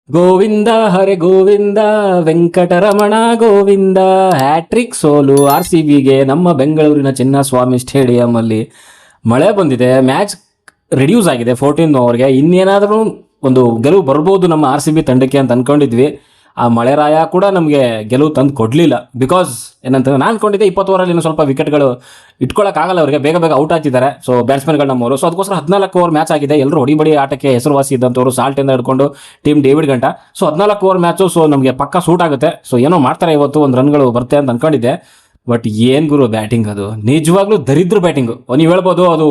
ಗೋವಿಂದ ಹರೆ Govinda Venkataramana Govinda. Hat trick ಸೋಲು R C ಬಿಗೆ ನಮ್ಮ ಬೆಂಗಳೂರಿನ ಚಿನ್ನಸ್ವಾಮಿ ಸ್ಟೇಡಿಯಂ ಅಲ್ಲಿ. ಮಳೆ ಬಂದಿದೆ, ಮ್ಯಾಚ್ ರಿಡ್ಯೂಸ್ ಆಗಿದೆ 14 ಓವರ್ಗೆ. ಇನ್ನೇನಾದರೂ ಒಂದು ಗೆಲುವು ಬರ್ಬೋದು ನಮ್ಮ ಆರ್ ಸಿ ಬಿ ತಂಡಕ್ಕೆ ಅಂತ ಅನ್ಕೊಂಡಿದ್ವಿ. ಆ ಮಳೆರಾಯ ಕೂಡ ನಮಗೆ ಗೆಲುವು ತಂದು ಕೊಡಲಿಲ್ಲ. ಬಿಕಾಸ್ ಏನಂತಂದ್ರೆ ನಾನು ಅನ್ಕೊಂಡಿದ್ದೆ 20 ಓವರಲ್ಲಿ ಇನ್ನೂ ಸ್ವಲ್ಪ ವಿಕೆಟ್ಗಳು ಇಟ್ಕೊಳ್ಳೋಕ್ಕಾಗಲ್ಲ, ಅವರಿಗೆ ಬೇಗ ಬೇಗ ಔಟ್ ಆಗ್ತಿದ್ದಾರೆ. ಸೊ ಬ್ಯಾಟ್ಸ್ಮನ್ಗಳು ನಮ್ಮವರು. ಸೊ ಅದಕ್ಕೋಸ್ಕರ 14 ಓವರ್ ಮ್ಯಾಚ್ ಆಗಿದೆ. ಎಲ್ಲರೂ ಹೊಡಿಬಡಿ ಆಟಕ್ಕೆ ಹೆಸರುವಾಸಿ ಇದ್ದಂಥವ್ರು, ಸಾಲ್ಟಿಂದ ಹಿಡ್ಕೊಂಡು ಟೀಮ್ ಡೇವಿಡ್ ಗಂಟ. So 14 over match. ಸೊ ನಮಗೆ ಪಕ್ಕ ಸೂಟ್ ಆಗುತ್ತೆ. ಸೊ ಏನೋ ಮಾಡ್ತಾರೆ ಇವತ್ತು, ಒಂದು ರನ್ಗಳು ಬರುತ್ತೆ ಅಂತ ಅನ್ಕೊಂಡಿದ್ದೆ. ಬಟ್ ಏನ್ ಗುರು ಬ್ಯಾಟಿಂಗ್, ಅದು ನಿಜವಾಗ್ಲೂ ದರಿದ್ರ ಬ್ಯಾಟಿಂಗು. ನೀವು ಹೇಳ್ಬೋದು ಅದು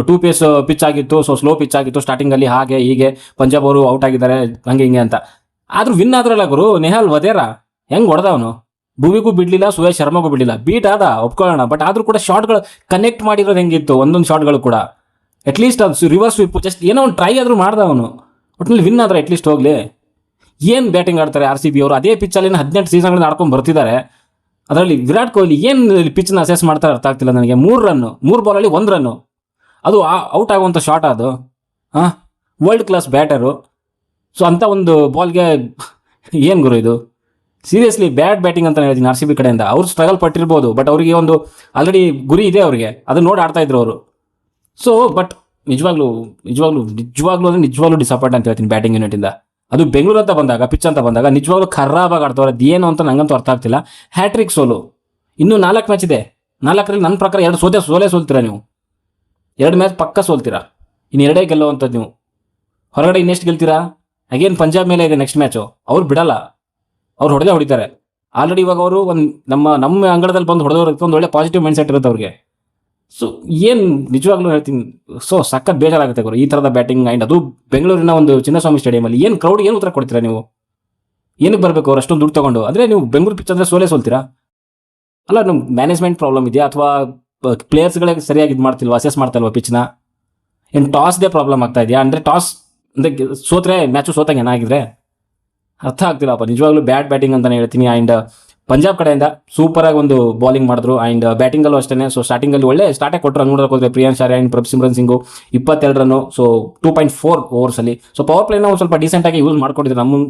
2 ಪೇಸ್ ಪಿಚ್ ಆಗಿತ್ತು, ಸೊ ಸ್ಲೋ ಪಿಚ್ ಆಗಿತ್ತು ಸ್ಟಾರ್ಟಿಂಗಲ್ಲಿ, ಹಾಗೆ ಹೀಗೆ ಪಂಜಾಬ್ ಅವರು ಔಟ್ ಆಗಿದ್ದಾರೆ ಹಂಗೆ ಹಿಂಗೆ ಅಂತ. ಆದ್ರೂ ವಿನ್ ಆದ್ರಲ್ಲ ಗುರು. ನೆಹಾಲ್ ವದೇರಾ ಹೆಂಗ್ ಹೊಡೆದ ಅವನು, ಭೂಮಿಗೂ ಬಿಡ್ಲಿಲ್ಲ, ಸುರೇಶ್ ಶರ್ಮಾಗೂ ಬಿಡ್ಲಿಲ್ಲ. ಬೀಟ್ ಆದ ಒಪ್ಕೊಳ್ಳೋಣ, ಬಟ್ ಆದ್ರೂ ಕೂಡ ಶಾಟ್ಗಳು ಕನೆಕ್ಟ್ ಮಾಡಿರೋದು ಹೆಂಗಿತ್ತು, ಒಂದೊಂದು ಶಾಟ್ಗಳು ಕೂಡ. ಅಟ್ಲೀಸ್ಟ್ ಅದು ರಿವರ್ಸ್ ಸ್ವೀಪ್ ಜಸ್ಟ್ ಏನೋ ಒಂದು ಟ್ರೈ ಆದ್ರೂ ಮಾಡ್ದ ಅವನು. ಒಟ್ಟಿನಲ್ಲಿ ವಿನ್ ಆದ್ರೆ ಅಟ್ಲೀಸ್ಟ್ ಹೋಗ್ಲಿ. ಏನ್ ಬ್ಯಾಟಿಂಗ್ ಆಡ್ತಾರೆ ಆರ್ ಸಿ ಬಿ ಅವರು. ಅದೇ ಪಿಚ್ಚಲ್ಲಿ 18 ಸೀಸನ್ಗಳನ್ನ ಆಡ್ಕೊಂಡು ಬರ್ತಿದ್ದಾರೆ. ಅದರಲ್ಲಿ ವಿರಾಟ್ ಕೊಹ್ಲಿ ಏನು ಪಿಚ್ನ ಅಸೆಸ್ ಮಾಡ್ತಾರೆ ಅರ್ಥ ಆಗ್ತಿಲ್ಲ ನನಗೆ. 3 ಬಾಲಲ್ಲಿ 1 ರನ್ನು, ಅದು ಔಟ್ ಆಗುವಂಥ ಶಾಟ್ ಅದು. World class batter. ಸೊ ಅಂಥ ಒಂದು ಬಾಲ್ಗೆ ಏನು ಗುರು ಇದು. ಸೀರಿಯಸ್ಲಿ ಬ್ಯಾಡ್ ಬ್ಯಾಟಿಂಗ್ ಅಂತ ಹೇಳ್ತೀನಿ ಆರ್ ಸಿ ಬಿ ಕಡೆಯಿಂದ. ಅವ್ರು ಸ್ಟ್ರಗಲ್ ಪಟ್ಟಿರ್ಬೋದು, ಬಟ್ ಅವರಿಗೆ ಒಂದು ಆಲ್ರೆಡಿ ಗುರಿ ಇದೆ ಅವ್ರಿಗೆ, ಅದನ್ನ ನೋಡಿ ಆಡ್ತಾ ಇದ್ರು ಅವರು. ಸೊ ಬಟ್ ನಿಜವಾಗ್ಲೂ ಡಿಸಪಾಯಿಂಟ್ ಅಂತ ಹೇಳ್ತೀನಿ ಬ್ಯಾಟಿಂಗ್ ಯೂನಿಟಿಂದ. ಅದು ಬೆಂಗಳೂರು ಅಂತ ಬಂದಾಗ, ಪಿಚ್ ಅಂತ ಬಂದಾಗ ನಿಜವಾಗ್ಲೂ ಖರಾಬಾಗಿ ಆಡ್ತವ್ರೆ. ಅದೇನು ಅಂತ ನಂಗಂತೂ ಅರ್ಥ ಆಗ್ತಿಲ್ಲ. ಹ್ಯಾಟ್ರಿಕ್ ಸೋಲು. ಇನ್ನೂ 4 ಮ್ಯಾಚ್ ಇದೆ. 4ರಲ್ಲಿ ನನ್ನ ಪ್ರಕಾರ 2 ಸೋಲ್ತೀರಾ ನೀವು. 2 ಮ್ಯಾಚ್ ಪಕ್ಕ ಸೋಲ್ತೀರಾ. ಇನ್ನು 2 ಗೆಲ್ಲುವಂಥದ್ದು ನೀವು. ಹೊರಗಡೆ ಇನ್ನೆಷ್ಟು ಗೆಲ್ತೀರಾ. ಅಗೇನ್ ಪಂಜಾಬ್ ಮೇಲೆ ಇದೆ ನೆಕ್ಸ್ಟ್ ಮ್ಯಾಚು. ಅವ್ರು ಬಿಡಲ್ಲ, ಅವ್ರು ಹೊಡಿತಾರೆ. ಆಲ್ರೆಡಿ ಇವಾಗ ಅವರು ಒಂದು ನಮ್ಮ ಅಂಗಳದಲ್ಲಿ ಬಂದು ಹೊಡೆದವ್ರಿಗೆ ಒಂದು ಒಳ್ಳೆ ಪಾಸಿಟಿವ್ ಮೈಂಡ್ ಸೆಟ್ ಇರುತ್ತೆ ಅವ್ರಿಗೆ. ಸೊ ಏನು ನಿಜವಾಗ್ಲೂ ಹೇಳ್ತೀನಿ, ಸೊ ಸಖತ್ ಬೇಜಾರಾಗುತ್ತೆ ಗುರು ಈ ಥರದ ಬ್ಯಾಟಿಂಗ್. ಆ್ಯಂಡ್ ಅದು ಬೆಂಗಳೂರಿನ ಒಂದು ಚಿನ್ನಸ್ವಾಮಿ ಸ್ಟೇಡಿಯಮಲ್ಲಿ. ಏನು ಕ್ರೌಡ್ ಏನು ಉತ್ತರ ಕೊಡ್ತೀರಾ ನೀವು. ಏನಕ್ಕೆ ಬರಬೇಕು ಅವ್ರು ಅಷ್ಟೊಂದು ದುಡ್ಡು ತೊಗೊಂಡು. ಅಂದರೆ ನೀವು ಬೆಂಗಳೂರು ಪಿಚ್ ಅಂದರೆ ಸೋಲ್ತೀರಾ. ಅಲ್ಲ, ನಮ್ಮ ಮ್ಯಾನೇಜ್ಮೆಂಟ್ ಪ್ರಾಬ್ಲಮ್ ಇದೆಯಾ, ಅಥವಾ ಪ್ಲೇಯರ್ಸ್ಗಳಿಗೆ ಸರಿಯಾಗಿ ಇದು ಮಾಡ್ತಿಲ್ವಾ, ಅಸೆಸ್ ಮಾಡ್ತಾಯಿಲ್ವಾ ಪಿಚ್ನ. ಏನು ಟಾಸ್ದೇ ಪ್ರಾಬ್ಲಮ್ ಆಗ್ತಾ ಇದೆಯಾ. ಅಂದರೆ ಟಾಸ್ ಅಂದರೆ ಸೋತ್ರೆ ಮ್ಯಾಚು ಸೋತಂಗೆ ಏನಾಗಿದ್ರೆ ಅರ್ಥ ಆಗ್ತಿಲ್ಲಪ್ಪ. ನಿಜವಾಗ್ಲೂ ಬ್ಯಾಟಿಂಗ್ ಅಂತಲೇ ಹೇಳ್ತೀನಿ. ಆ್ಯಂಡ್ ಪಂಜಾಬ್ ಕಡೆಯಿಂದ ಸೂಪರಾಗಿ ಒಂದು ಬಾಲಿಂಗ್ ಮಾಡಿದ್ರು. ಆ್ಯಂಡ್ ಬ್ಯಾಟಿಂಗಲ್ಲೂ ಅಷ್ಟೇ. ಸೊ ಸ್ಟಾರ್ಟಿಂಗಲ್ಲಿ ಒಳ್ಳೆ ಸ್ಟಾರ್ಟೇ ಕೊಟ್ಟರು. ಹಂಗೆ ನೋಡೋಕೆ ಹೋದರೆ Priyansh Arya and Prabhsimran Singh 22 run. So 2.4 ಓವರ್ಸಲ್ಲಿ. ಸೊ ಪವರ್ ಪ್ಲೇನ ಒಂದು ಸ್ವಲ್ಪ ಡೀಸೆಂಟಾಗಿ ಯೂಸ್ ಮಾಡ್ಕೊಂಡಿದ್ರು ನಮ್ಮ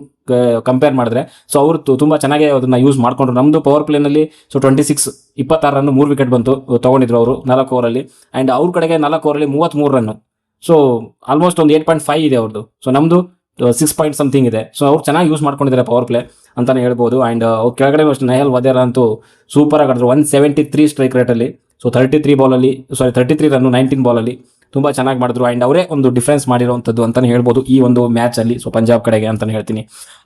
ಕಂಪೇರ್ ಮಾಡಿದ್ರೆ. ಸೊ ಅವರು ತುಂಬ ಚೆನ್ನಾಗಿ ಅದನ್ನು ಯೂಸ್ ಮಾಡ್ಕೊಂಡ್ರು. ನಮ್ಮದು ಪವರ್ ಪ್ಲೇನಲ್ಲಿ 26 ರನ್ನು 3 ವಿಕೆಟ್ ಬಂತು ತೊಗೊಂಡಿದ್ರು ಅವರು 4 ಓವರಲ್ಲಿ. ಆ್ಯಂಡ್ ಅವ್ರ ಕಡೆಗೆ 4 ಓವರಲ್ಲಿ 33 ರನ್ನು. ಸೊ ಆಲ್ಮೋಸ್ಟ್ ಒಂದು 8.5 ಇದೆ ಅವ್ರದ್ದು. ಸೊ ನಮ್ಮದು 6 ಪಾಯಿಂಟ್ ಸಮಥಿಂಗ್ ಇದೆ. ಸೊ ಅವ್ರು ಚೆನ್ನಾಗಿ ಯೂಸ್ ಮಾಡ್ಕೊಂಡಿದ್ದಾರೆ ಪವರ್ ಪ್ಲೇ ಅಂತಲೇ ಹೇಳ್ಬೋದು. ಆ್ಯಂಡ್ ಅವ್ರ ಕೆಳಗಡೆ ಅಷ್ಟು ನೆಹಲ್ ವದೇರಾ ಅಂತೂ ಸೂಪರಾಗಿ ಆಡಿದ್ರು. 173 ಸ್ಟ್ರೈಕ್ ರೇಟಲ್ಲಿ. ಸೊ 33 ರನ್ನು 19 ಬಾಲಲ್ಲಿ ತುಂಬ ಚೆನ್ನಾಗಿ ಮಾಡಿದ್ರು. ಆ್ಯಂಡ್ ಅವರೇ ಒಂದು ಡಿಫ್ರೆನ್ಸ್ ಮಾಡಿರುವಂಥದ್ದು ಅಂತಲೇ ಹೇಳ್ಬೋದು ಈ ಒಂದು ಮ್ಯಾಚಲ್ಲಿ. ಸೊ ಪಂಜಾಬ್ ಕಡೆಗೆ ಅಂತಲೇ ಹೇಳ್ತೀನಿ.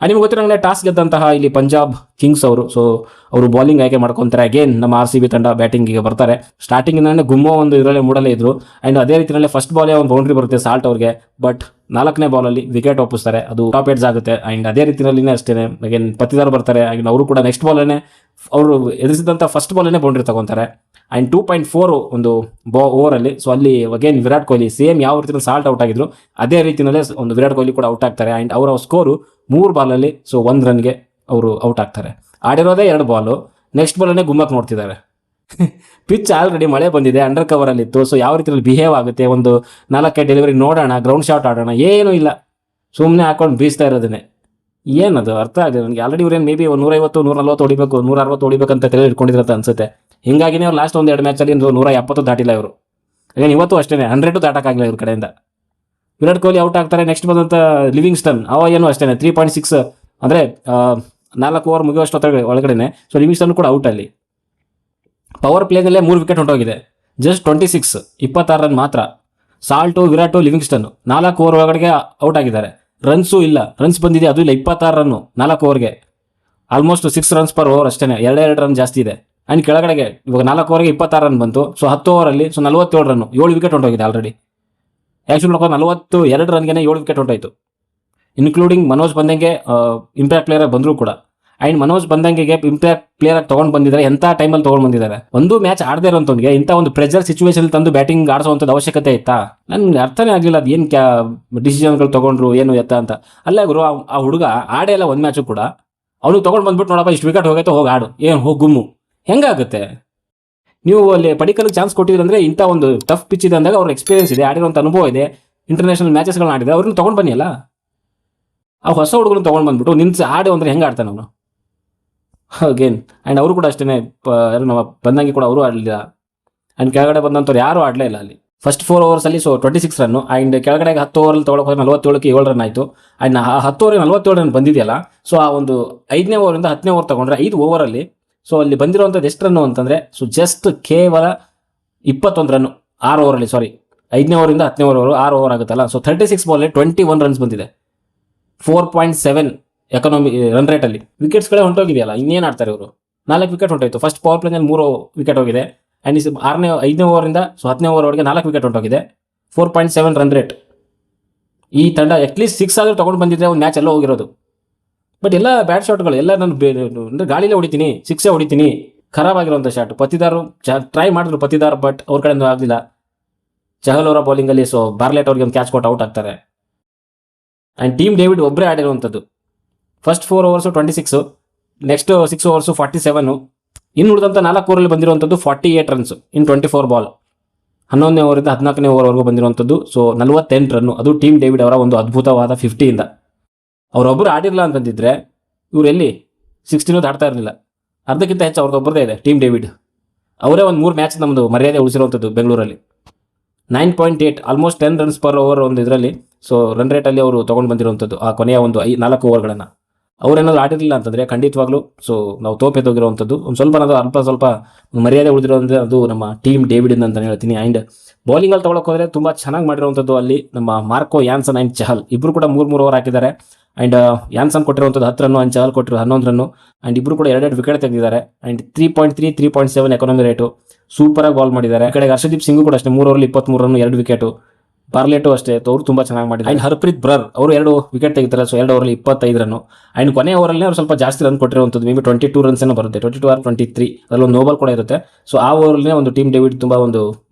ನಿಮ್ಗೆ ಗೊತ್ತಿರೋಂಗೆ ಟಾಸ್ ಗೆದ್ದಂತಹ ಇಲ್ಲಿ ಪಂಜಾಬ್ ಕಿಂಗ್ಸ್ ಅವರು. ಸೊ ಅವರು ಬಾಲಿಂಗ್ ಆಯ್ಕೆ ಮಾಡ್ಕೊತಾರೆ. ಅಗೇನ್ ನಮ್ಮ ಆರ್ ಸಿ ಬಿ ತಂಡ ಬ್ಯಾಟಿಂಗಿಗೆ ಬರ್ತಾರೆ. ಸ್ಟಾರ್ಟಿಂಗಿಂದಲೇ ಗುಮ್ಮೋ ಒಂದು ಇದರಲ್ಲೇ ಮೂಡಲೇ ಇದ್ರು. ಆ್ಯಂಡ್ ಅದೇ ರೀತಿಯಲ್ಲೇ ಫಸ್ಟ್ ಬಾಲೇ ಒಂದು ಬೌಂಡ್ರಿ ಬರುತ್ತೆ ಸಾಲ್ಟ್ ಅವ್ರಿಗೆ. ಬಟ್ 4ನೇ ಬಾಲಲ್ಲಿ ವಿಕೆಟ್ ಒಪ್ಪಿಸ್ತಾರೆ. ಅದು ಟಾಪ್ ಎಡ್ಜ್ ಆಗುತ್ತೆ. ಆ್ಯಂಡ್ ಅದೇ ರೀತಿಯಲ್ಲಿನೇ ಅಷ್ಟೇ ಅಗೇನ್ ಪತ್ತಿದಾರ್ ಬರ್ತಾರೆ. ಆ್ಯಂಡ್ ಅವರು ಕೂಡ ನೆಕ್ಸ್ಟ್ ಬಾಲೇ ಅವರು ಎದುರಿಸಿದಂಥ ಫಸ್ಟ್ ಬಾಲೇ ಬೌಂಡ್ರಿ ತಗೊತಾರೆ. ಆ್ಯಂಡ್ 2.4 ಒಂದು ಓವರಲ್ಲಿ. ಸೊ ಅಲ್ಲಿ ಅಗೇನ್ ವಿರಾಟ್ ಕೊಹ್ಲಿ ಸೇಮ್ ಯಾವ ರೀತಿಯಲ್ಲಿ ಸಾಲ್ಟ್ ಔಟ್ ಆಗಿದ್ರು ಅದೇ ರೀತಿಯಲ್ಲೇ ಒಂದು ವಿರಾಟ್ ಕೊಹ್ಲಿ ಕೂಡ ಔಟ್ ಆಗ್ತಾರೆ. ಆ್ಯಂಡ್ ಅವರ ಸ್ಕೋರು 3 ಬಾಲಲ್ಲಿ 1 ರನ್ಗೆ ಅವರು ಔಟ್ ಆಗ್ತಾರೆ. ಆಡಿರೋದೇ 2 ಬಾಲು. ನೆಕ್ಸ್ಟ್ ಬಾಲನ್ನೇ ಗುಮ್ಮಕ್ಕೆ ನೋಡ್ತಿದ್ದಾರೆ. ಪಿಚ್ ಆಲ್ರೆಡಿ ಮಳೆ ಬಂದಿದೆ, ಅಂಡರ್ ಕವರಲ್ಲಿತ್ತು. ಸೊ ಯಾವ ರೀತಿಯಲ್ಲಿ ಬಿಹೇವ್ ಆಗುತ್ತೆ, ಒಂದು 4 ಡೆಲಿವರಿ ನೋಡೋಣ, ಗ್ರೌಂಡ್ ಶಾಟ್ ಆಡೋಣ, ಏನೂ ಇಲ್ಲ. ಸುಮ್ಮನೆ ಹಾಕೊಂಡು ಬೀಸ್ತಾ ಇರೋದನ್ನೇ. ಏನದು ಅರ್ಥ ಆಗಿದೆ ನನಗೆ. ಆಲ್ರೆಡಿ ಇವ್ರೇನು ಮೇ ಬಿ 150 140 ಹೊಡಿಬೇಕು, 160 ಹೊಡಿಬೇಕಂತ ತಲೆ ಇಟ್ಕೊಂಡಿದ್ರಂತ ಅನ್ಸುತ್ತೆ. ಹಿಂಗಾಗಿನೇ ಅವ್ರು ಲಾಸ್ಟ್ 1-2 ಮ್ಯಾಚಲ್ಲಿ 170 ದಾಟಿಲ್ಲ ಇವರು. ಹಾಗೆ ಇವತ್ತು ಅಷ್ಟೇ 100 ದಾಟಕ್ಕಾಗಲಿಲ್ಲ ಇವ್ರ ಕಡೆಯಿಂದ. ವಿರಾಟ್ ಕೊಹ್ಲಿ ಔಟ್ ಆಗ್ತಾರೆ. ನೆಕ್ಸ್ಟ್ ಬಂದಂಥ ಲಿವಿಂಗ್ಸ್ಟನ್ ಅವ ಏನು ಅಷ್ಟೇ 3.6 ಅಂದರೆ 4 ಓವರ್ ಮುಗಿಯುವಷ್ಟು ಒಳಗಡೆ. ಸೊ ಲಿವಿಂಗ್ಸ್ಟನ್ ಕೂಡ ಔಟ್ ಅಲ್ಲಿ. ಪವರ್ ಪ್ಲೇನಲ್ಲೇ 3 ವಿಕೆಟ್ ಹೊಂಟೋಗಿದೆ. ಜಸ್ಟ್ 26 ರನ್ ಮಾತ್ರ. ಸಾಲ್ಟು, ವಿರಾಟು, ಲಿವಿಂಗ್ಸ್ಟನ್ 4 ಓವರ್ ಒಳಗಡೆ ಔಟ್ ಆಗಿದ್ದಾರೆ. ರನ್ಸು ಇಲ್ಲ. ರನ್ಸ್ ಬಂದಿದೆ ಅದು ಇಲ್ಲ. 26 ರನ್ನು 4 ಓವರ್ಗೆ. ಆಲ್ಮೋಸ್ಟ್ 6 ರನ್ಸ್ ಪರ್ ಓವರ್ ಅಷ್ಟೇ. 2 ರನ್ ಜಾಸ್ತಿ ಇದೆ. ಆ್ಯಂಡ್ ಕೆಳಗಡೆಗೆ ಇವಾಗ 4 ಓವರ್ಗೆ 26 ರನ್ ಬಂತು. ಸೊ 10 ಓವರಲ್ಲಿ 47 ರನ್ನು, 7 ವಿಕೆಟ್ ಹೊಂಟೋಗಿದೆ ಆಲ್ರೆಡಿ. ಆ್ಯಕ್ಚುಲಿ 42 ರನ್ಗೆ 7 ವಿಕೆಟ್ ಹೊಂಟೋಯ್ತು. ಇನ್ಕ್ಲೂಡಿಂಗ್ ಮನೋಜ್ ಬಂದಂಗೆ ಇಂಪ್ಯಾಕ್ಟ್ ಪ್ಲೇಯರ್ ಬಂದರೂ ಕೂಡ. ಆ್ಯಂಡ್ ಮನೋಜ್ ಬಂದಂಗೆ ಇಂಪ್ಯಾಕ್ಟ್ ಪ್ಲೇಯರ್ ತೊಗೊಂಡು ಬಂದಿದ್ದಾರೆ. ಎಂಥ ಟೈಮಲ್ಲಿ ತೊಗೊಂಡು ಬಂದಿದ್ದಾರೆ. ಒಂದು ಮ್ಯಾಚ್ ಆಡದೇ ಇರೋಂಥವ್ನಿಗೆ ಇಂಥ ಒಂದು ಪ್ರೆಷರ್ ಸಿಚುವೇಶನ್ ತಂದು ಬ್ಯಾಟಿಂಗ್ ಆಡಿಸೋವಂಥದ್ದು ಅವಶ್ಯಕತೆ ಇತ್ತಾ. ನನ್ಗೆ ಅರ್ಥನೇ ಆಗಲಿಲ್ಲ ಅದು ಏನು ಡಿಸಿಷನ್ಗಳು ತೊಗೊಂಡ್ರು ಏನು ಎತ್ತ ಅಂತ. ಅಲ್ಲೇ ಗುರು ಆ ಹುಡುಗ ಆಡೇ ಇಲ್ಲ ಒಂದು ಮ್ಯಾಚು ಕೂಡ. ಅವ್ನಿಗೆ ತೊಗೊಂಡು ಬಂದ್ಬಿಟ್ಟು ನೋಡಪ್ಪ ಇಷ್ಟು ವಿಕೆಟ್ ಹೋಗೈತೆ, ಹೋಗಿ ಆಡು, ಏನು ಹೋಗಿ ಗುಮ್ಮು, ಹೆಂಗಾಗುತ್ತೆ. ನೀವು ಅಲ್ಲಿ ಪಡಿಕಲ್ಗೆ ಚಾನ್ಸ್ ಕೊಟ್ಟಿದ್ರೆ ಅಂದರೆ ಇಂಥ ಒಂದು ಟಫ್ ಪಿಚ್ ಇದೆ ಅಂದಾಗ ಅವ್ರ ಎಕ್ಸ್ಪೀರಿಯನ್ಸ್ ಇದೆ, ಆಡಿರೋಂಥ ಅನುಭವ ಇದೆ, ಇಂಟರ್ನ್ಯಾಷನಲ್ ಮ್ಯಾಚಸ್ಗಳನ್ನ ಆಡಿದ್ರೆ ಅವ್ರನ್ನ ತೊಗೊಂಡು ಬನ್ನಿ ಅಲ್ಲ. ಆ ಹೊಸ ಹುಡುಗರು ತೊಗೊಂಡು ಬಂದ್ಬಿಟ್ಟು ನಿನ್ಸಿ ಆಡಿ ಅಂದರೆ ಹೆಂಗೆ ಆಡ್ತಾನೆ ಅವನು ಅಗೇನ್. ಆ್ಯಂಡ್ ಅವರು ಕೂಡ ಅಷ್ಟೇ, ಯಾರು ನಮ್ಮ ಬಂದಂಗೆ ಕೂಡ ಅವರು ಆಡಲಿಲ್ಲ. ಆ್ಯಂಡ್ ಕೆಳಗಡೆ ಬಂದಂಥವ್ರು ಯಾರೂ ಆಡಲೇ ಇಲ್ಲ ಅಲ್ಲಿ. First 4 ಓವರ್ಸಲ್ಲಿ 26 run. ಆ್ಯಂಡ್ ಕೆಳಗಡೆ 10 ಓವರಲ್ಲಿ ತೊಗೊಳಕ್ಕೆ ಹೋದ್ರೆ 47ಕ್ಕೆ 7 ರನ್ ಆಯಿತು. ಆ್ಯಂಡ್ 10 ಓವರಿಗೆ 47 ರನ್ ಬಂದಿದೆಯಲ್ಲ, ಸೊ ಆ ಒಂದು 5ನೇ ಓವರಿಂದ 10ನೇ ಓವರ್ ತೊಗೊಂಡ್ರೆ 5 ಓವರಲ್ಲಿ ಸೊ ಅಲ್ಲಿ ಬಂದಿರುವಂಥದ್ದು ಎಷ್ಟು ರನ್ನು ಅಂತಂದರೆ ಜಸ್ಟ್ ಕೇವಲ 21 ರನ್ನು 6 ಓವರಲ್ಲಿ. 5ನೇ ಓವರಿಂದ 10ನೇ ಓವರ್ವರೆಗೂ 6 ಓವರ್ ಆಗುತ್ತಲ್ಲ. ಸೊ 36 ಬಾಲಲ್ಲಿ 21 ರನ್ಸ್ ಬಂದಿದೆ. 4.7 ಎಕನಾಮಿ ರನ್ ರೇಟಲ್ಲಿ. ವಿಕೆಟ್ಸ್ಗಳೇ ಹೊಂಟೋಗಿದೆಯಲ್ಲ, ಇನ್ನೇನು ಆಡ್ತಾರೆ ಇವರು. 4 ವಿಕೆಟ್ ಹೊಂಟೋಯ್ತು. ಫಸ್ಟ್ ಪವರ್ ಪ್ಲೇನಲ್ಲಿ 3 ವಿಕೆಟ್ ಹೋಗಿದೆ. ಆ್ಯಂಡ್ 5ನೇ ಓವರಿಂದ 10ನೇ ಓವರ್ವರೆಗೆ 4 ವಿಕೆಟ್ ಹೊಂಟೋಗಿದೆ. 4.7 run rate. ಈ ತಂಡ ಅಟ್ಲೀಸ್ಟ್ 6 ಆದರೂ ತೊಗೊಂಡು ಬಂದಿದ್ರೆ ಒಂದು ಮ್ಯಾಚ್ ಎಲ್ಲ ಹೋಗಿರೋದು. ಬಟ್ ಎಲ್ಲ ಬ್ಯಾಡ್ ಶಾಟ್ಗಳು ಎಲ್ಲ ನಾನು ಅಂದರೆ ಗಾಳಿಲೇ ಹೊಡಿತೀನಿ, 6 ಹೊಡಿತೀನಿ, ಖರಾಬ್ ಆಗಿರೋಂಥ ಶಾಟ್. ಪತಿದಾರು ಟ್ರೈ ಮಾಡಿದ್ರು ಪತಿದಾರ್, ಬಟ್ ಅವ್ರ ಕಡೆಯಿಂದ ಆಗಲಿಲ್ಲ. ಚಹಲ್ ಅವರ ಬೌಲಿಂಗಲ್ಲಿ ಬಾರ್ಲೆಟ್ ಅವ್ರಿಗೆ ಒಂದು ಕ್ಯಾಚ್ ಕೊಟ್ಟು ಔಟ್ ಆಗ್ತಾರೆ. ಆ್ಯಂಡ್ ಟೀಮ್ ಡೇವಿಡ್ ಒಬ್ಬರೇ ಆಡಿರುವಂಥದ್ದು. ಫಸ್ಟ್ 4 ಓವರ್ಸು 26, ನೆಕ್ಸ್ಟ್ 6 ಓವರ್ಸು 47, ಇನ್ನು ಉಳಿದಂಥ 4 ಓವರಲ್ಲಿ ಬಂದಿರುವಂಥದ್ದು 48 ರನ್ಸು ಇನ್ 24 ಬಾಲ್. 11ನೇ ಓವರಿಂದ 14ನೇ ಓವರ್ವರೆಗೂ ಬಂದಿರುವಂಥದ್ದು. 48 ರನ್ನು. ಅದು ಟೀಮ್ ಡೇವಿಡ್ ಅವರ ಒಂದು ಅದ್ಭುತವಾದ 50ಇಂದ. ಅವರೊಬ್ಬರು ಆಡಿರಲ್ಲ ಅಂತಂದಿದ್ರೆ ಇವ್ರು ಎಲ್ಲಿ 16 ಆಡ್ತಾ ಇರಲಿಲ್ಲ. ಅರ್ಧಕ್ಕಿಂತ ಹೆಚ್ಚು ಅವ್ರದ್ದೊಬ್ಬರದೇ ಇದೆ ಟೀಮ್ ಡೇವಿಡ್. ಅವರೇ ಒಂದು 3 ಮ್ಯಾಚ್ ನಮ್ಮದು ಮರ್ಯಾದೆ ಉಳಿಸಿರುವಂಥದ್ದು ಬೆಂಗಳೂರಲ್ಲಿ. 9.8 ಆಲ್ಮೋಸ್ಟ್ 10 ರನ್ಸ್ ಪರ್ ಓವರ್ ಒಂದು ಇದರಲ್ಲಿ ರನ್ ರೇಟಲ್ಲಿ ಅವರು ತೊಗೊಂಡು ಬಂದಿರುವಂಥದ್ದು ಆ ಕೊನೆಯ ಒಂದು 4 ಓವರ್ಗಳನ್ನು. ಅವರೇನಾದ್ರು ಆಡಿರಲಿಲ್ಲ ಅಂತಂದರೆ ಖಂಡಿತವಾಗ್ಲೂ ನಾವು ತೋಪೆತ್ತೋಗಿರುವಂಥದ್ದು. ಒಂದು ಸ್ವಲ್ಪ ಮರ್ಯಾದೆ ಉಳಿದಿರೋದಂದರೆ ಅದು ನಮ್ಮ ಟೀಮ್ ಡೇವಿಡ್ ಅಂತಲೇ ಹೇಳ್ತೀನಿ. ಆ್ಯಂಡ್ ಬೌಲಿಂಗಲ್ಲಿ ತೊಗೊಳಕ್ಕೆ ಹೋದರೆ ತುಂಬ ಚೆನ್ನಾಗಿ ಮಾಡಿರುವಂಥದ್ದು ಅಲ್ಲಿ ನಮ್ಮ ಮಾರ್ಕೋ ಯಾನ್ಸನ್ ಆ್ಯಂಡ್ ಚಹಲ್ ಇಬ್ಬರು ಕೂಡ 3 ಓವರ್ ಹಾಕಿದ್ದಾರೆ. ಆ್ಯಂಡ್ ಯಾನ್ಸನ್ ಕೊಟ್ಟಿರುವಂಥದ್ದು 10 ರನ್ನು, ಆ್ಯಂಡ್ ಚಹಲ್ ಕೊಟ್ಟಿರೋ 11 ರನ್ನು. ಆ್ಯಂಡ್ ಇಬ್ಬರು ಕೂಡ 2 ವಿಕೆಟ್ ತೆಗೆದಿದ್ದಾರೆ. And 3.3, 3.7 economy rate. ಸೂಪರಾಗಿ ಬಾಲ್ ಮಾಡಿದ್ದಾರೆ. ಆ ಕಡೆಗೆ ಹರ್ಷದೀಪ್ ಸಿಂಗು ಕೂಡ ಅಷ್ಟೇ 3 ಓವರಲ್ಲಿ 23 ರನ್ನು, 2 ವಿಕೆಟು. ಬಾರ್ಲೆಟು ಅಷ್ಟೇ, ಅವರು ತುಂಬ ಚೆನ್ನಾಗಿ ಮಾಡಿದ್ದಾರೆ. ಆ್ಯಂಡ್ ಹರ್ಪ್ರೀತ್ ಬ್ರರ್ ಅವರು 2 ವಿಕೆಟ್ ತೆಗಿತಾರೆ. 2 ಓವರಲ್ಲಿ 25 ರನ್ನು. ಆ್ಯಂಡ್ ಕೊನೆ ಓವರಲ್ಲಿ ಅವರು ಸ್ವಲ್ಪ ಜಾಸ್ತಿ ರನ್ ಕೊಟ್ಟಿರುವಂಥದ್ದು. ಮೇ ಬಿ 22 ರನ್ಸ್ ಏನೋ ಬರುತ್ತೆ, 22 ಆರ್ 23. ಅದರಲ್ಲಿ ಒಂದು ನೋಬಲ್ ಕೂಡ ಇರುತ್ತೆ. ಆ ಓವರಲ್ಲಿ ಒಂದು ಟೀಮ್ ಡೇವಿಡ್ ತುಂಬ ಒಂದು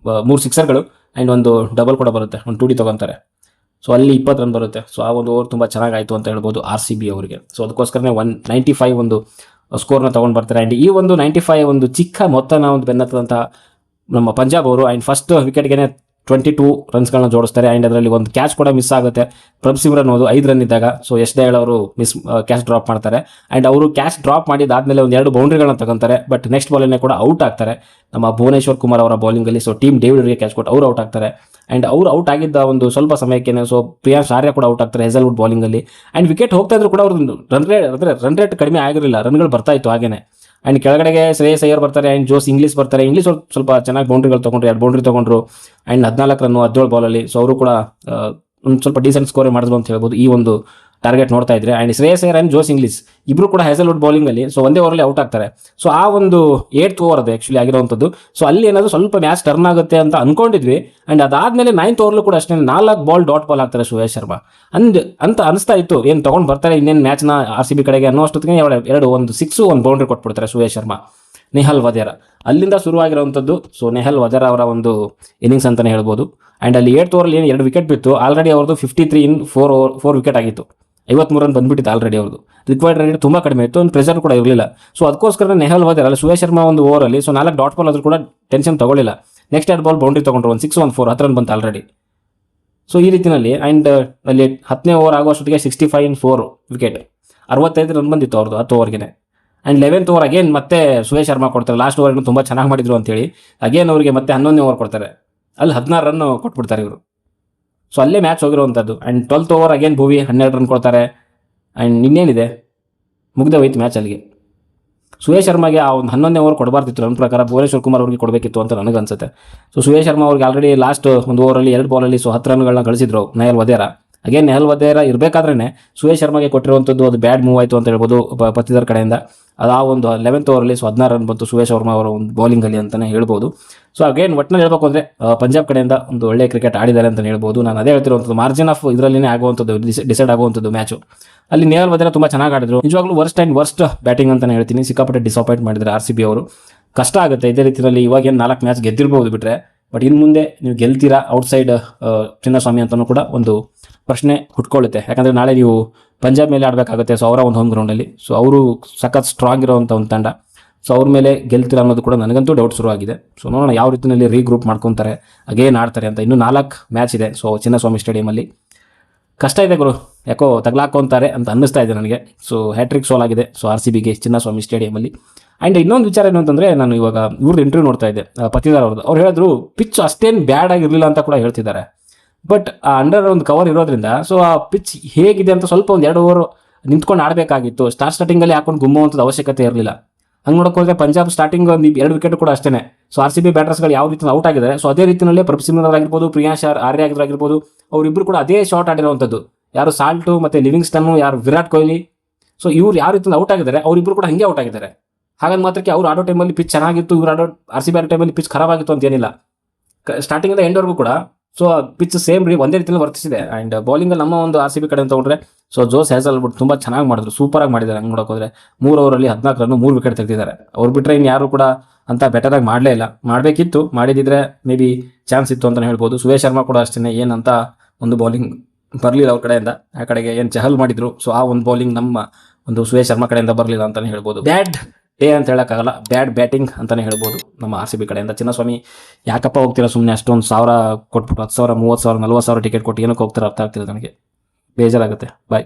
3 ಸಿಕ್ಸರ್ಗಳು ಆ್ಯಂಡ್ ಒಂದು ಡಬಲ್ ಕೂಡ ಬರುತ್ತೆ, ಒಂದು 2D ತೊಗೊತಾರೆ. ಅಲ್ಲಿ 20 ರನ್ ಬರುತ್ತೆ. ಆ ಒಂದು ಓವರ್ ತುಂಬ ಚೆನ್ನಾಗಾಯಿತು ಅಂತ ಹೇಳ್ಬೋದು RCB ಅವರಿಗೆ. ಅದಕ್ಕೋಸ್ಕರನೇ 195 ಒಂದು ಸ್ಕೋರ್ನ ತೊಗೊಂಡು ಬರ್ತಾರೆ. ಆ್ಯಂಡ್ ಈ ಒಂದು 95 ಒಂದು ಚಿಕ್ಕ ಮೊತ್ತನ ಒಂದು ಬೆನ್ನತ್ತದಂಥ ನಮ್ಮ ಪಂಜಾಬ್ ಅವರು. ಆ್ಯಂಡ್ ಫಸ್ಟ್ ವಿಕೆಟ್ಗೆ 22 ರನ್ಸ್ಗಳನ್ನ ಜೋಡಿಸ್ತಾರೆ. ಆ್ಯಂಡ್ ಅದರಲ್ಲಿ ಒಂದು ಕ್ಯಾಚ್ ಕೂಡ ಮಿಸ್ ಆಗುತ್ತೆ. ಪ್ರಭ್ ಸಿಮ್ರನ್ ಅನ್ನೋದು 5 ರನ್ ಇದ್ದಾಗ ಯಶ್ ದಯಾಳ್ ಅವರು ಕ್ಯಾಚ್ ಡ್ರಾಪ್ ಮಾಡ್ತಾರೆ. ಆ್ಯಂಡ್ ಅವರು ಕ್ಯಾಚ್ ಡ್ರಾಪ್ ಮಾಡಿದಾದ್ಮೇಲೆ ಒಂದು 2 ಬೌಂಡ್ರಿಗಳನ್ನ ತಗೊಂತಾರೆ. ಬಟ್ ನೆಕ್ಸ್ಟ್ ಬಾಲನ್ನೇ ಕೂಡ ಔಟ್ ಆಗ್ತಾರೆ ನಮ್ಮ ಭುವನೇಶ್ವರ್ ಕುಮಾರ್ ಅವರ ಬೌಲಿಂಗಲ್ಲಿ. ಟೀಮ್ ಡೇವಿಡ್ಗೆ ಕ್ಯಾಚ್ ಕೊಟ್ಟು ಅವರು ಔಟ್ ಆಗ್ತಾರೆ. ಆ್ಯಂಡ್ ಅವರು ಔಟ್ ಆಗಿದ್ದ ಒಂದು ಸ್ವಲ್ಪ ಸಮಯಕ್ಕೇನೆ ಪ್ರಿಯಾಂಶ್ ಆರ್ಯ ಕೂಡ ಔಟ್ ಆಗ್ತಾರೆ ಹೆಸಲ್ವುಡ್ ಬೌಲಿಂಗಲ್ಲಿ. ಆ್ಯಂಡ್ ವಿಕೆಟ್ ಹೋಗ್ತಾ ಇದ್ರು ಕೂಡ ಅವ್ರದ್ದು ರನ್ ರೇಟ್ ಕಡಿಮೆ ಆಗಿರಲಿಲ್ಲ, ರನ್ಗಳು ಬರ್ತಾ ಇತ್ತು ಹಾಗೇನೆ. ಆ್ಯಂಡ್ ಕೆಳಗಡೆಗೆ ಶ್ರೇಯಸ್ ಅಯ್ಯರ್ ಬರ್ತಾರೆ. ಆ್ಯಂಡ್ ಜೋಸ್ ಇಂಗ್ಲೀಷ್ ಬರ್ತಾರೆ. ಇಂಗ್ಲೀಷ್ ಸ್ವಲ್ಪ ಚೆನ್ನಾಗಿ ಬೌಂಡ್ರಿಗಳು ತೊಗೊಂಡ್ರು, 2 ಬೌಂಡ್ರಿ ತೊಗೊಂಡ್ರು. And 14 run 17 ಬಾಲಲ್ಲಿ. ಅವರು ಕೂಡ ಒಂದು ಸ್ವಲ್ಪ ಡೀಸೆಂಟ್ ಸ್ಕೋರ್ ಮಾಡಿದ್ರು ಅಂತ ಹೇಳ್ಬೋದು ಈ ಒಂದು ಟಾರ್ಗೆಟ್ ನೋಡ್ತಾ ಇದ್ರೆ. And Shreyas Iyer and Jose English ಇಬ್ಬರು ಕೂಡ ಹೆಸಲ್ವುಡ್ ಬೌಲಿಂಗಲ್ಲಿ ಒಂದೇ ಓವರಲ್ಲಿ ಔಟ್ ಆಗ್ತಾರೆ. ಆ ಒಂದು 8th ಓವರ್ ಅದು ಆ್ಯಕ್ಚುಲಿ ಆಗಿರುವಂಥದ್ದು. ಅಲ್ಲಿ ಏನಾದರೂ ಸ್ವಲ್ಪ ಮ್ಯಾಚ್ ಟರ್ನ್ ಆಗುತ್ತೆ ಅಂತ ಅಂದ್ಕೊಂಡಿದ್ವಿ. ಆ್ಯಂಡ್ ಅದಾದಮೇಲೆ 9th ಓವರ್ಲು ಕೂಡ ಅಷ್ಟೇ 4 ಬಾಲ್ ಡಾಟ್ ಬಾಲ್ ಹಾಕ್ತಾರೆ ಸುರೇಶ್ ಶರ್ಮಾ ಅಂತ ಅನಿಸ್ತಾ ಇತ್ತು. ಏನು ತೊಗೊಂಡು ಬರ್ತಾರೆ ಇನ್ನೇನು ಮ್ಯಾಚ್ನ RCB ಕಡೆಗೆ ಅನ್ನೋ ಅಷ್ಟೊತ್ತಿಗೆ 2 ಒಂದು 6 ಒಂದು ಬೌಂಡ್ರಿ ಕೊಟ್ಬಿಡ್ತಾರೆ ಸುರೇಶ್ ಶರ್ಮಾ. ನೆಹಲ್ ವಧೇರಾ ಅಲ್ಲಿಂದ ಶುರುವಾಗಿರುವಂಥದ್ದು. ನೆಹಲ್ ವಧೇರಾ ಅವರ ಒಂದು ಇನ್ನಿಂಗ್ಸ್ ಅಂತಲೇ ಹೇಳ್ಬೋದು. ಆ್ಯಂಡ್ ಅಲ್ಲಿ 8th ಓವರಲ್ಲಿ 2 ವಿಕೆಟ್ ಬಿತ್ತು. ಆಲ್ರೆಡಿ ಅವ್ರದ್ದು 53 ಇನ್ 4 ವಿಕೆಟ್ ಆಗಿತ್ತು. 53 ರನ್ ಬಂದ್ಬಿಟ್ಟಿತ್ತು ಆಲ್ರೆಡಿ ಅವ್ರದ್ದು. ರಿಕ್ವೈರ್ಡ್ ರೇಟ್ ತುಂಬ ಕಡಿಮೆ ಇತ್ತು, ಒಂದು ಪ್ರೆಷರ್ ಕೂಡ ಇರಲಿಲ್ಲ. ಅದಕ್ಕೋಸ್ಕರ ನೆಹಲ್ ವಧೇರಾ ಅಲ್ಲಿ ಸುರೇಶ್ ಶರ್ಮಾ ಒಂದು ಓವರಲ್ಲಿ 4 ಡಾಟ್ ಬಾಲ್ ಆದರೂ ಕೂಡ ಟೆನ್ಷನ್ ತಗೊಳ್ಳಿಲ್ಲ. ನೆಕ್ಸ್ಟ್ 2 ಬಾಲ್ ಬೌಂಡ್ರಿ ತೊಗೊಂಡ್ರು, ಒಂದು 6 ಒಂದು 4 10 ರನ್ ಬಂತು ಆಲ್ರೆಡಿ. ಈ ರೀತಿಯಲ್ಲಿ. ಆ್ಯಂಡ್ ಅಲ್ಲಿ 10ನೇ ಓವರ್ ಆಗುವಷ್ಟೊತ್ತಿಗೆ 65 ಇನ್ 4 ವಿಕೆಟ್, 65 ರನ್ ಬಂದಿತ್ತು ಅವ್ರದ್ದು 10 ಓವರ್ಗೆ. ಆ್ಯಂಡ್ 11th ಓವರ್ ಅಗೇನ್ ಮತ್ತೆ ಸುರೇಶ್ ಶರ್ಮಾ ಕೊಡ್ತಾರೆ. ಲಾಸ್ಟ್ ಓವರ್ನು ತುಂಬ ಚೆನ್ನಾಗಿ ಮಾಡಿದ್ರು ಅಂತೇಳಿ ಅಗೇನ್ ಅವರಿಗೆ ಮತ್ತೆ 11ನೇ ಓವರ್ ಕೊಡ್ತಾರೆ. ಅಲ್ಲಿ 16 ರನ್ ಕೊಟ್ಬಿಡ್ತಾರೆ ಇವರು. ಅಲ್ಲೇ ಮ್ಯಾಚ್ ಹೋಗಿರುವಂಥದ್ದು. And 12th over again Bhuvi 12 run ಕೊಡ್ತಾರೆ. ಆ್ಯಂಡ್ ಇನ್ನೇನಿದೆ, ಮುಗ್ದೇ ಹೋಯ್ತು ಮ್ಯಾಚ್ ಅಲ್ಲಿಗೆ. ಸುರೇಶ್ ಶರ್ಮಾಗೆ ಆ ಒಂದು 11ನೇ ಓವರ್ ಕೊಡಬಾರ್ದಿತ್ತು ನನ್ನ ಪ್ರಕಾರ, ಭುವನೇಶ್ವರ್ ಕುಮಾರ್ ಅವ್ರಿಗೆ ಕೊಡಬೇಕಿತ್ತು ಅಂತ ನನಗನ್ಸುತ್ತೆ. ಸುರೇಶ್ ಶರ್ಮಾ ಅವ್ರಿಗೆ ಆಲ್ರೆಡಿ ಲಾಸ್ಟ್ ಒಂದು ಓವರಲ್ಲಿ 2 ಬಾಲಲ್ಲಿ 10 ರನ್ಗಳನ್ನ ಗಳಿಸಿದ್ರು ನೆಹಲ್ ವಧೇರಾ. ಅಗೇನ್ ನೆಹಲ್ ವಧೇರಾ ಇರಬೇಕಾದ್ರೇ ಸುರೇಶ್ ಶರ್ಮಾಗೆ ಕೊಟ್ಟಿರುವಂಥದ್ದು ಅದು ಬ್ಯಾಡ್ ಮೂವ್ ಆಯಿತು ಅಂತ ಹೇಳ್ಬೋದು ಪತ್ತಿದಾರ್ ಕಡೆಯಿಂದ. ಅದು ಆ ಒಂದು 11th ಓವರಲ್ಲಿ 16 ರನ್ ಬಂತು ಸುರೇಶ್ ಶರ್ಮಾ ಅವರ ಒಂದು ಬೌಲಿಂಗಲ್ಲಿ ಅಂತಲೇ ಹೇಳ್ಬೋದು. ಅಗೇನ್ ಒಟ್ಟಿನಲ್ಲಿ ಹೇಳ್ಬೇಕು ಅಂದರೆ ಪಂಜಾಬ್ ಕಡೆಯಿಂದ ಒಂದು ಒಳ್ಳೆ ಕ್ರಿಕೆಟ್ ಆಡಿದ್ದಾರೆ ಅಂತಲೇ ಹೇಳ್ಬೋದು. ನಾನು ಅದೇ ಹೇಳ್ತಿರುವಂಥದ್ದು, ಮಾರ್ಜಿನ್ ಆಫ್ ಇದರಲ್ಲಿನೇ ಆಗುವಂಥದ್ದು, ಡಿಸೈಡ್ ಆಗುವಂಥದ್ದು ಮ್ಯಾಚು. ಅಲ್ಲಿ ನೆಹಲ್ ವಧೇರಾ ತುಂಬ ಚೆನ್ನಾಗಿ ಆಡಿದ್ರು. ನಿಜವಾಗ್ಲೂ ವರ್ಸ್ಟ್ ಬ್ಯಾಟಿಂಗ್ ಅಂತಲೇ ಹೇಳ್ತೀನಿ. ಸಿಕ್ಕಾಪಟ್ಟೆ ಡಿಸಪಾಯಿಂಟ್ ಮಾಡಿದ್ದಾರೆ RCB ಅವರು. ಕಷ್ಟ ಆಗುತ್ತೆ ಇದೇ ರೀತಿಯಲ್ಲಿ. ಇವಾಗೇನು 4 ಮ್ಯಾಚ್ ಗೆದ್ದಿರ್ಬೋದು ಬಿಟ್ಟರೆ, ಬಟ್ ಇನ್ನು ಮುಂದೆ ನೀವು ಗೆಲ್ತೀರಾ ಔಟ್ಸೈಡ್ ಚಿನ್ನಸ್ವಾಮಿ ಅಂತಲೂ ಕೂಡ ಒಂದು ಪ್ರಶ್ನೆ ಹುಟ್ಕೊಳ್ಳುತ್ತೆ. ಯಾಕಂದರೆ ನಾಳೆ ನೀವು ಪಂಜಾಬ್ ಮೇಲೆ ಆಡಬೇಕಾಗುತ್ತೆ. ಅವರ ಒಂದು ಹೋಮ್ ಗ್ರೌಂಡಲ್ಲಿ. ಅವರು ಸಖತ್ ಸ್ಟ್ರಾಂಗ್ ಇರೋವಂಥ ಒಂದು ತಂಡ. ಅವ್ರ ಮೇಲೆ ಗೆಲ್ತೀರ ಅನ್ನೋದು ಕೂಡ ನನಗಂತೂ ಡೌಟ್ ಶುರುವಾಗಿದೆ. ನೋಡೋಣ ಯಾವ ರೀತಿಯಲ್ಲಿ ರೀಗ್ರೂಪ್ ಮಾಡ್ಕೊತಾರೆ, ಅಗೇನ್ ಆಡ್ತಾರೆ ಅಂತ. ಇನ್ನೂ 4 ಮ್ಯಾಚ್ ಇದೆ ಚಿನ್ನಸ್ವಾಮಿ ಸ್ಟೇಡಿಯಮಲ್ಲಿ. ಕಷ್ಟ ಇದೆ ಗುರು ಯಾಕೋ ತಗ್ಲಾಕೊಂತಾರೆ ಅಂತ ಅನ್ನಿಸ್ತಾ ಇದೆ ನನಗೆ. ಸೊ ಹ್ಯಾಟ್ರಿಕ್ ಸೋಲ್ ಆಗಿದೆ ಸೊ RCBಗೆ ಚಿನ್ನಸ್ವಾಮಿ ಸ್ಟೇಡಿಯಮಲ್ಲಿ. ಆ್ಯಂಡ್ ಇನ್ನೊಂದು ವಿಚಾರ ಏನು ಅಂತಂದರೆ, ನಾನು ಇವಾಗ ಇವ್ರದ್ದು ಇಂಟರ್ವ್ಯೂ ನೋಡ್ತಾ ಇದ್ದೆ, ಪತಿದಾರ್ ಅವ್ರದ್ದು. ಅವ್ರು ಹೇಳಿದ್ರು ಪಿಚ್ ಅಷ್ಟೇನು ಬ್ಯಾಡ್ ಆಗಿರಲಿಲ್ಲ ಅಂತ ಕೂಡ ಹೇಳ್ತಿದ್ದಾರೆ. ಬಟ್ ಆ ಅಂಡರ್ ಒಂದು ಕವರ್ ಇರೋದ್ರಿಂದ ಸೊ ಆ ಪಿಚ್ ಹೇಗಿದೆ ಅಂತ ಸ್ವಲ್ಪ ಒಂದು 2 ಓವರ್ ನಿಂತ್ಕೊಂಡು ಆಡಬೇಕಾಗಿತ್ತು. ಸ್ಟಾರ್ಟಿಂಗಲ್ಲಿ ಹಾಕೊಂಡು ಗುಮ್ಮುವಂಥದ್ದು ಅವಶ್ಯಕತೆ ಇರಲಿಲ್ಲ. ಹಂಗೆ ನೋಡೋಕೆ ಪಂಜಾಬ್ ಸ್ಟಾರ್ಟಿಂಗ್ ಒಂದು 2 ವಿಕೆಟ್ ಕೂಡ ಅಷ್ಟೇ. ಸೊ RCB ಬ್ಯಾಟರ್ಸ್ಗಳು ಯಾವ ರೀತಿ ಔಟ್ ಆಗಿದ್ದಾರೆ, ಸೊ ಅದೇ ರೀತಿಯಲ್ಲೇ ಪ್ರಭ್ಸಿಮ್ರನ್ ಅವರಾಗಿರ್ಬೋದು, ಪ್ರಿಯಾಂಶ್ ಆರ್ಯ ಆಗಿರ್ಬೋದು, ಅವರಿಬ್ಬರು ಕೂಡ ಅದೇ ಶಾಟ್ ಆಡಿರುವಂಥದ್ದು. ಯಾರು ಸಾಲ್ಟು ಮತ್ತು ಲಿವಿಂಗ್ಸ್ಟನ್ನು, ಯಾರು ವಿರಾಟ್ ಕೊಹ್ಲಿ, ಸೊ ಇವ್ರು ಯಾವ ರೀತಿಯಲ್ಲಿ ಔಟ್ ಆಗಿದ್ದಾರೆ ಅವರಿಬ್ಬರು ಕೂಡ ಹಂಗೆ ಔಟ್ ಆಗಿದ್ದಾರೆ. ಹಾಗಾಗಿ ಮಾತ್ರಕ್ಕೆ ಅವ್ರು ಆಡೋ ಟೈಮಲ್ಲಿ ಪಿಚ್ ಚೆನ್ನಾಗಿತ್ತು, ಇವ್ರು RCB ಆಡೋ ಟೈಮಲ್ಲಿ ಪಿಚ್ ಖರಾಬಾಗಿತ್ತು ಅಂತೇನಿಲ್ಲ. ಸ್ಟಾರ್ಟಿಂಗಿಂದ ಎಂಡ್ವರೆಗೂ ಕೂಡ ಸೊ ಪಿಚ್ ಸೇಮ್ ಒಂದೇ ರೀತಿಯಲ್ಲಿ ವರ್ತಿಸಿದೆ. ಆ್ಯಂಡ್ ಬೌಲಿಂಗಲ್ಲಿ ನಮ್ಮ ಒಂದು RCB ಕಡೆ ತೊಗೊಂಡ್ರೆ ಸೊ ಜೋಸ್ ಹ್ಯಾಸಲ್ವುಡ್ ತುಂಬ ಚೆನ್ನಾಗಿ ಮಾಡಿದ್ರು, ಸೂಪರಾಗಿ ಮಾಡಿದ್ದಾರೆ. ಹಂಗೆ ನೋಡೋಕೆ 3 ಓವರಲ್ಲಿ 14 ರನ್ 3 ವಿಕೆಟ್ ತೆಗೆದಿದ್ದಾರೆ. ಅವ್ರು ಬಿಟ್ಟರೆ ಇನ್ನು ಯಾರು ಕೂಡ ಅಂತ ಬೆಟರಾಗಿ ಮಾಡಲೇ ಇಲ್ಲ. ಮಾಡಬೇಕಿತ್ತು, ಮಾಡಿದಿದ್ರೆ ಮೇ ಬಿ ಚಾನ್ಸ್ ಇತ್ತು ಅಂತಲೇ ಹೇಳ್ಬೋದು. ಸುರೇಶ್ ಶರ್ಮಾ ಕೂಡ ಅಷ್ಟೇ ಏನಂತ ಒಂದು ಬೌಲಿಂಗ್ ಬರಲಿಲ್ಲ ಅವ್ರ ಕಡೆಯಿಂದ. ಆ ಕಡೆಗೆ ಏನು ಚಹಲ್ ಮಾಡಿದ್ರು, ಸೊ ಆ ಒಂದು ಬೌಲಿಂಗ್ ನಮ್ಮ ಒಂದು ಸುರೇಶ್ ಶರ್ಮಾ ಕಡೆಯಿಂದ ಬರಲಿಲ್ಲ ಅಂತಲೇ ಹೇಳ್ಬೋದು. ಬ್ಯಾಡ್ ಡೇ ಅಂತ ಹೇಳೋಕ್ಕಾಗಲ್ಲ, ಬ್ಯಾಡ್ ಬ್ಯಾಟಿಂಗ್ ಅಂತಲೇ ಹೇಳ್ಬೋದು ನಮ್ಮ RCB ಕಡೆಯಿಂದ. ಚಿನ್ನಸ್ವಾಮಿ ಯಾಕಪ್ಪ ಹೋಗ್ತೀರಾ ಸುಮ್ಮನೆ ಅಷ್ಟೊಂದು 1000 ಕೊಟ್ಬಿಟ್ಟು 10,000 30,000 40,000 ಟಿಕೆಟ್ ಕೊಟ್ಟು ಏನಕ್ಕೆ ಹೋಗ್ತೀರಾ ಅರ್ಥ ಆಗ್ತಿಲ್ಲ ನನಗೆ, ಬೇಜಾರಾಗುತ್ತೆ. ಬಾಯ್.